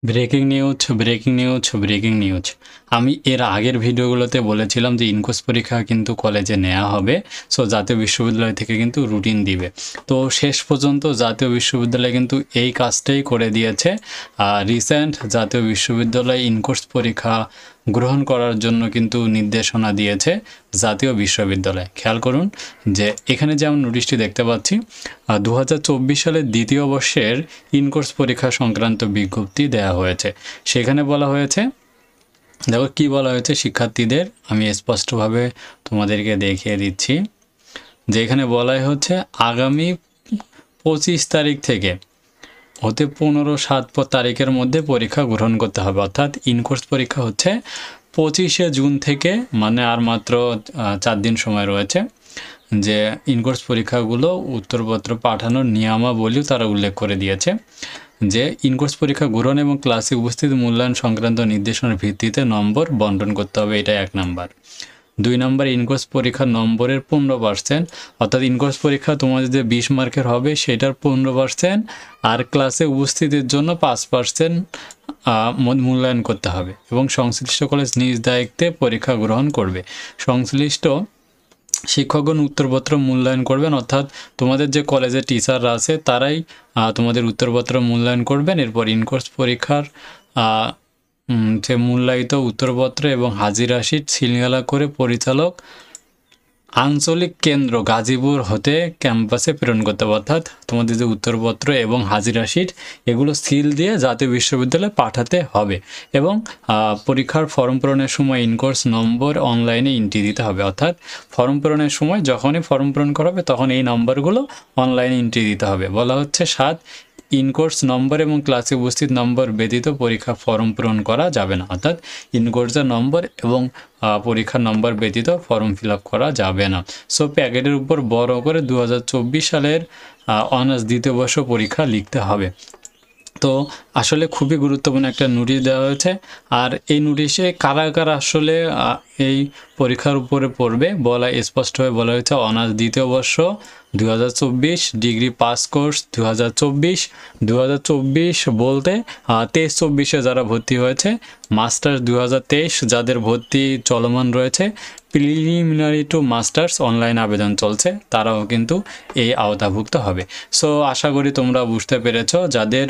Breaking news, breaking news, breaking news. আমি এর আগের ভিডিওগুলোতে বলেছিলাম যে ইনকোর্স পরীক্ষা কিন্তু কলেজে নেওয়া হবে। সো জাতীয় বিশ্ববিদ্যালয় থেকে কিন্তু রুটিন দিবে। তো শেষ পর্যন্ত জাতীয় বিশ্ববিদ্যালয় কিন্তু এই কাজটাই করে দিয়েছে। রিসেন্ট জাতীয় বিশ্ববিদ্যালয় ইনকোর্স পরীক্ষা গ্রহণ করার জন্য কিন্তু নির্দেশনা দিয়েছে জাতীয় বিশ্ববিদ্যালয়। খেয়াল করুন যে এখানে যে আমরা নোটিশটি দেখতে পাচ্ছি 2024 সালের দ্বিতীয় বর্ষের ইনকোর্স পরীক্ষা সংক্রান্ত বিজ্ঞপ্তি দেওয়া হয়েছে। সেখানে বলা হয়েছে, দেখো কি বলা হয়েছে শিক্ষার্থীদের, আমি স্পষ্টভাবে তোমাদেরকে দেখিয়ে দিচ্ছি যে এখানে বলাই হচ্ছে আগামী 25 তারিখ থেকে হতে 15-7 তারিখের মধ্যে পরীক্ষা গ্রহণ করতে হবে। অর্থাৎ ইনকোর্স পরীক্ষা হচ্ছে 25শে জুন থেকে, মানে আর মাত্র 4 দিন সময় রয়েছে। যে ইনকোর্স পরীক্ষাগুলো উত্তরপত্র পাঠানোর নিয়মাবলীও তারা উল্লেখ করে দিয়েছে যে ইনকোর্স পরীক্ষা গ্রহণ এবং ক্লাসে উপস্থিত মূল্যায়ন সংক্রান্ত নির্দেশনার ভিত্তিতে নম্বর বন্টন করতে হবে, এটা 1 নাম্বার। 2 নাম্বার, ইনকোর্স পরীক্ষার নম্বরের 15%, অর্থাৎ ইনকোর্স পরীক্ষা তোমাদের যে 20 মার্কের হবে সেটার 15%, আর ক্লাসে উপস্থিতির জন্য 5% মূল্যায়ন করতে হবে এবং সংশ্লিষ্ট কলেজ নিজ দায়িত্বে পরীক্ষা গ্রহণ করবে। সংশ্লিষ্ট শিক্ষকগণ উত্তরপত্র মূল্যায়ন করবেন, অর্থাৎ তোমাদের যে কলেজের টিচাররা আছে তারাই তোমাদের উত্তরপত্র মূল্যায়ন করবেন। এরপর ইনকোর্স পরীক্ষার যে মূল্যায়িত উত্তরপত্র এবং হাজিরা শিট সিলগালা করে পরিচালক আঞ্চলিক কেন্দ্র গাজীপুর হতে ক্যাম্পাসে প্রেরণ করতে হবে। অর্থাৎ তোমাদের যে উত্তরপত্র এবং হাজিরা শিট এগুলো সিল দিয়ে জাতীয় বিশ্ববিদ্যালয়ে পাঠাতে হবে এবং পরীক্ষার ফর্ম পূরণের সময় ইনকোর্স নম্বর অনলাইনে এন্ট্রি দিতে হবে। অর্থাৎ ফর্ম পূরণের সময় যখনই ফর্ম পূরণ করা হবে তখন এই নম্বরগুলো অনলাইনে এন্ট্রি দিতে হবে। বলা হচ্ছে 7, ইনকোর্স নম্বর এবং ক্লাসে উপস্থিত নম্বর ব্যতীত পরীক্ষা ফর্ম পূরণ করা যাবে না। অর্থাৎ ইনকোর্সের নম্বর এবং পরীক্ষার নম্বর ব্যতীত ফর্ম ফিল আপ করা যাবে না। সো প্যাকেটের উপর বড় করে 2024 সালের অনার্স দ্বিতীয় বর্ষ পরীক্ষা লিখতে হবে। তো আসলে খুবই গুরুত্বপূর্ণ একটা নোটিশ দেওয়া হয়েছে। আর এই নোটিশে কারা কারা আসলে এই পরীক্ষার উপরে পড়বে স্পষ্টভাবে বলা হয়েছে, অনার্স দ্বিতীয় বর্ষ 2024, ডিগ্রি পাস কোর্স 2024, 2024 বলতে 23-24 যারা ভর্তি হয়েছে, মাস্টার্স 2023 যাদের ভর্তি চলমান রয়েছে, প্রিলিমিনারি টু মাস্টার্স অনলাইন আবেদন চলছে, তারাও কিন্তু এই আওতাভুক্ত হবে। সো আশা করি তোমরা বুঝতে পেরেছ। যাদের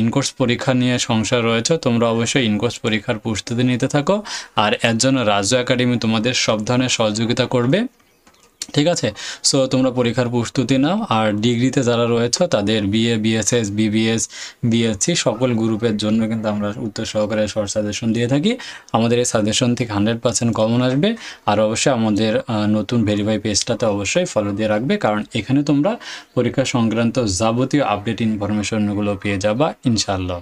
ইনকোর্স পরীক্ষা নিয়ে সংশয় রয়েছে তোমরা অবশ্যই ইনকোর্স পরীক্ষার প্রস্তুতি নিতে থাকো, আর এর জন্য রাজ্য একাডেমি তোমাদের সব ধরনের সহযোগিতা করবে। ঠিক আছে, সো তোমরা পরীক্ষার প্রস্তুতি নাও। আর ডিগ্রিতে যারা রয়েছে তাদের বিএ, বিএসএস, বিবিএস, বিএসসি সকল গ্রুপের জন্য কিন্তু আমরা উত্তর সহকারে শর্ট সাজেশন দিয়ে থাকি। আমাদের এই সাজেশন থেকে 100% কমন আসবে। আর অবশ্যই আমাদের নতুন ভেরিফাই পেজটাতে অবশ্যই ফলো দিয়ে রাখবে, কারণ এখানে তোমরা পরীক্ষা সংক্রান্ত যাবতীয় আপডেট ইনফরমেশনগুলো পেয়ে যাবা ইনশাআল্লাহ।